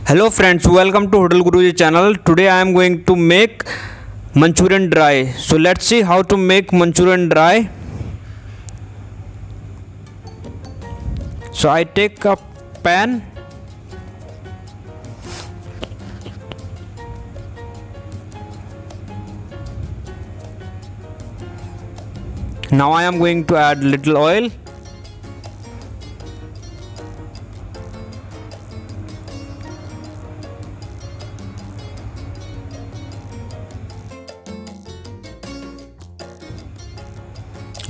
Hello friends, welcome to Hotel Guruji channel. Today I am going to make Manchurian dry. So let's see how to make Manchurian dry. So I take a pan. Now I am going to add little oil.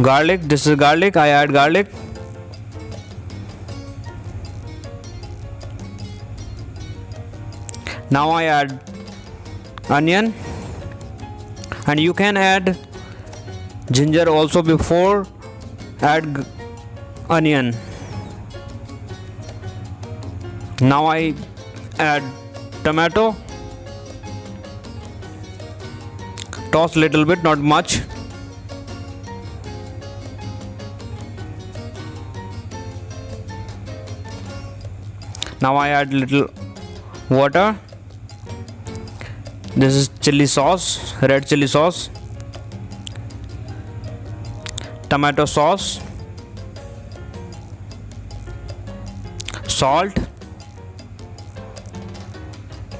Garlic, this is garlic, I add garlic. Now I add onion, and you can add ginger also before add onion. Now I add tomato, toss little bit, not much. Now I add little water. This is chili sauce, red chili sauce, tomato sauce, salt,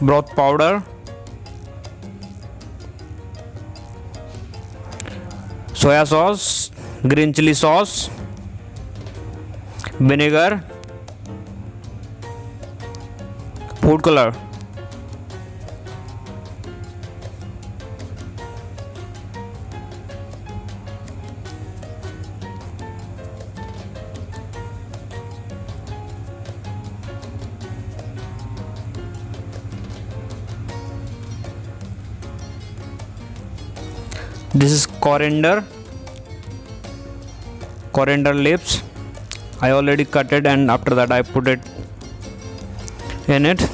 broth powder, soya sauce, green chili sauce, vinegar, food color. This is coriander leaves. I already cut it, and after that I put it in it.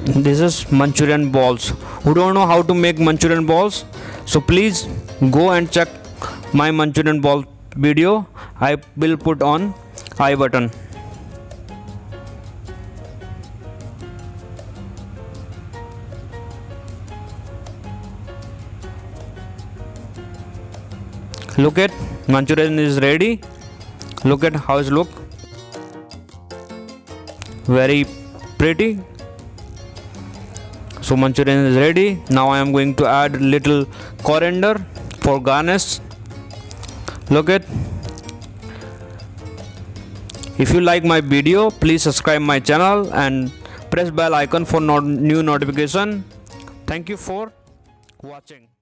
This is Manchurian balls. Who don't know how to make Manchurian balls, so please go and check my Manchurian ball video. I will put on I button. Look at Manchurian is ready. Look at how it look. Very pretty. So Manchurian is ready. Now I am going to add little coriander for garnish. Look at. If you like my video, please subscribe my channel and press bell icon for new notification. Thank you for watching.